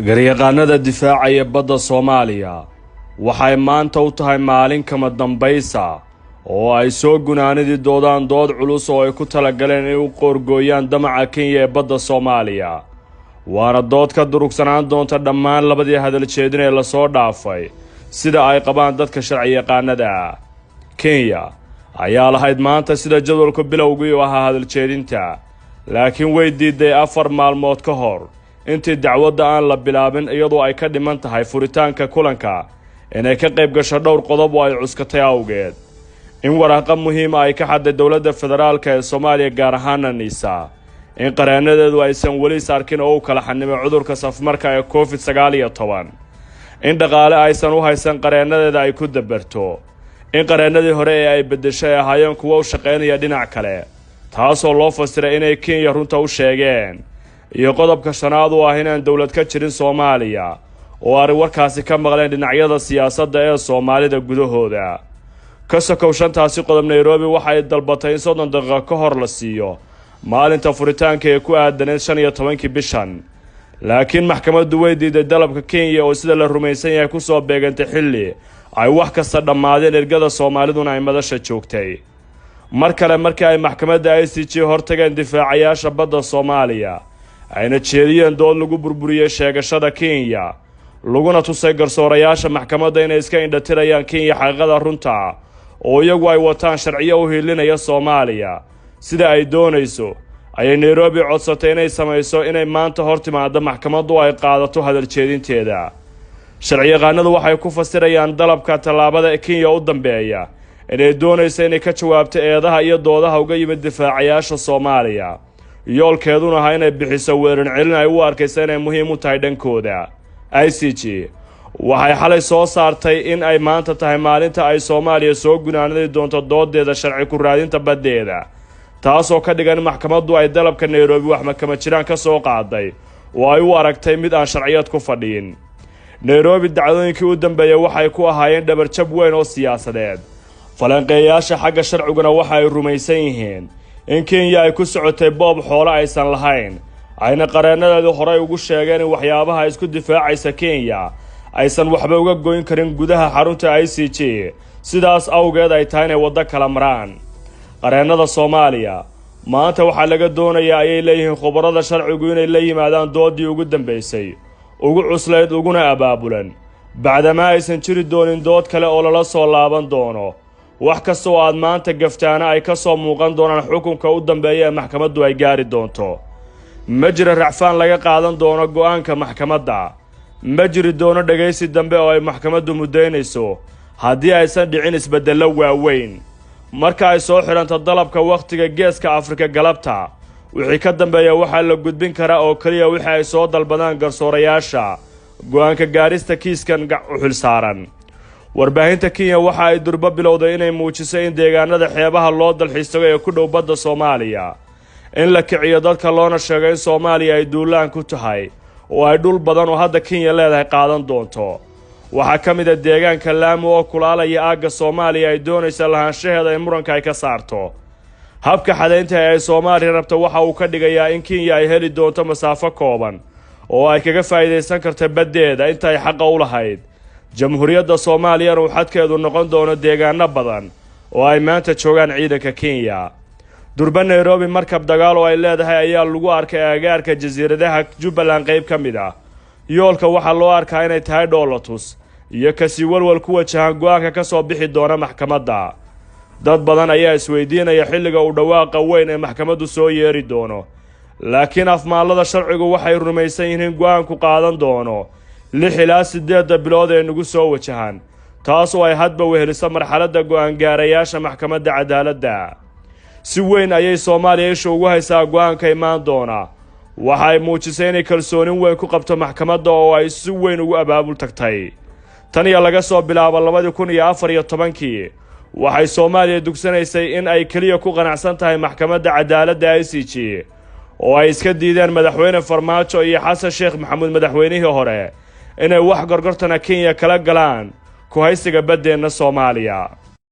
garyaqaanada difaacaya badda Soomaaliya waxay maanta u tahay maalin kama dambaysa oo ay soo gunaanidi doodaan dood culus oo ay ku talagaleen inay u qoorgooyaan damaca Kenya ee badda Soomaaliya waana dood ka durugsanaan doonta dhammaan labadii hadal jeedin ee la soo dhaafay sida ay qabaan dadka sharci yaqaanada Kenya ayaa lahayd maanta sida jadwalku bilowgii u ahaa hadal jeedinta laakiin way diiday 4 maalmood ka hor intii dacwadda aan la bilaabin iyadoo ay ka dhiman tahay furitaanka kulanka inay ka qayb gasho dhowr qodob oo ay cuskatay awgeed in waraaqo muhiim ah ay ka xaday dowladda federaalka ee Soomaaliya gaar ahaan NISA in qareenadeedu aysan weli sarkin oo kala xanimay cudurka safmarka ee COVID-19 in dhaqaale aysan u haysan qareenadeeda ay ku dabarto in qareenadii hore ee ay bedeshay ahaayeen kuwa u shaqeynaya dhinac kale taasoo loo fasiray inay Kenya runta u sheegeen iyo qodobka shanaad oo ah inaan dawlad ka jirin Soomaaliya oo ay warkaasi ka maqleen dhinacyada siyaasadda ee Soomaalida gudahooda ka sokow shantaasi qodob Nairobi waxay dalbatay in 30 daqiiqo ka hor la siiyo maalinta furitaanka ee ku aadaneen 15 bishan laakiin maxkamaddu way diiday dalabka Kenya oo sida la rumaysan yahay ku soo beegantay xilli ay wax kasta dhamaadeen ergada Soomaaliduna ay madasha joogtay mar kale markii ay maxkamadda ICJ hortageen difaacayaasha badda Soomaaliya ayna jeediyeen dood lagu burburiyay sheegashada Kenya laguna tusay garsoorayaasha maxkamadda inay iska indhatirayaan Kenya xaqiiqada runta oo iyagu ay wataan sharciyo u hiilinaya Soomaaliya sida ay doonayso ayay Nairobi codsatay inay samayso inay maanta hor timaado maxkamaddu ay qaadato hadal jeedinteeda sharciyaqaanadu waxay ku fasirayaan dalabka talaabada Kenya u dambeeya inay doonayso inay ka jawaabto eedaha iyo doodaha uga yimid difaacayaasha Soomaaliya yoolkeeduna ah inay bixiso weerar celin ay u arkayso inay muhiim u tahay dhankooda ICJ waxay xalay soo saartay in ay maanta tahay maalinta ay Soomaaliya soo gunaanadi doonto doodeeda sharci ku raadinta badeeda taasoo ka dhigan maxkamaddu ay dalabka Nairobi wax makama jiraan ka soo qaaday oo ay u aragtay mid aan sharciyad ku fadhiin Nairobi dacwadooyinkii u dambeeyay waxay ku ahaayeen dhabar jab weyn oo siyaasadeed falanqeeyaasha xagga sharciguna waxay rumaysan yihiin in Kenya ay ku socotay boob xoolo aysan lahayn ayna qareenadeedu horey ugu sheegeen in waxyaabaha isku difaacaysa Kenya aysan waxba uga goyn karin gudaha xarunta ICJ sidaas awgeed ay tahay inay wada kala maraan qareenada Soomaaliya maanta waxa laga doonayaa ayay leeyihiin khubarada sharcigu inay la yimaadaan doodii ugu dambeysay ugu cuslayd uguna abaabulan bacdama aysan jiri doonin dood kale oo lala soo laaban doono wax kasta oo aad maanta gaftaana ay ka soo muuqan doonaan xukunka u dambeeya ee maxkamaddu ay gaari doonto ma jira racfaan laga qaadan doono go'aanka maxkamadda ma jiri doono dhageysi dambe oo ay maxkamaddu mudaynayso haddii aysan dhicin isbeddello waaweyn marka ay soo xiranto dalabka waqtiga geeska Afrika galabta wixii ka dambeeya waxa la gudbin karaa oo kaliya wixii ay soo dalbadaan garsoorayaasha go'aanka gaarista kiiskan u xilsaaran warbaahinta Kenya waxa ay durba bilowday inay muujiso in deegaanada xeebaha loo dalxiiso ee ku dhow badda Soomaaliya in la kiciyo dadka loona sheegay in Soomaaliya ay duulaan ku tahay oo ay dhul badan oo hadda Kenya leedahay qaadan doonto waxa kamid ah deegaanka Lamu oo kulaalaya aaga Soomaaliya ay doonayso lahaanshaheeda in muranka ay ka saarto habka xadaynta ay Soomaaliya rabto waxa uu ka dhigayaa in Kenya ay heli doonto masaafo kooban oo ay kaga faa'iideysan karto badeeda inta ay xaq u lahayd jamhuuriyadda Soomaaliya oo xadkeedu noqon doono deegaano badan oo ay maanta joogaan ciidanka Kenya durba Nairobi markab dagaal oo ay leedahay ayaa lagu arkay agaarka jasiiradaha Jubbaland qayb kamid ah yoolka waxa loo arkaa inay tahay dhoolatus iyo kasi walwal ku wajahan go'aanka ka soo bixi doona maxkamadda dad badan ayaa isweydiinaya xilliga uu dhawaaqa weyn ee maxkamaddu soo yeeri doono laakiin afmaalada sharcigu waxay rumaysan yihiin go'aanku qaadan doono 6 ilaa 8 bilood ee nagu soo wajahan taas oo ay hadba weheliso marxaladda go'aan gaarayaasha maxkamadda cadaaladda si weyn ayay Soomaaliya isha ugu haysaa go'aanka imaan doona waxay muujisay inay kalsoonin weyn ku qabto maxkamadda oo ay si weyn ugu abaabul tagtay tan iyo laga soo bilaabo 2014 waxay Soomaaliya dugsanaysay in ay kaliya ku qanacsan tahay maxkamadda cadaaladda ICJ oo ay iska diideen madaxweyne Farmaajo iyo Xasan Sheekh Maxamuud madaxweynihii hore inay wax gorgortana Kenya kala galaan ku haysiga badeena Soomaaliya